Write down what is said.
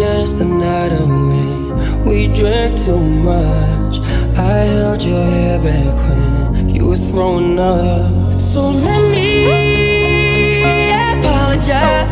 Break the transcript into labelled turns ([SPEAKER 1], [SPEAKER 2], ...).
[SPEAKER 1] dance the night away. We drank too much. I held your hair back when you were throwing up. So let me apologize.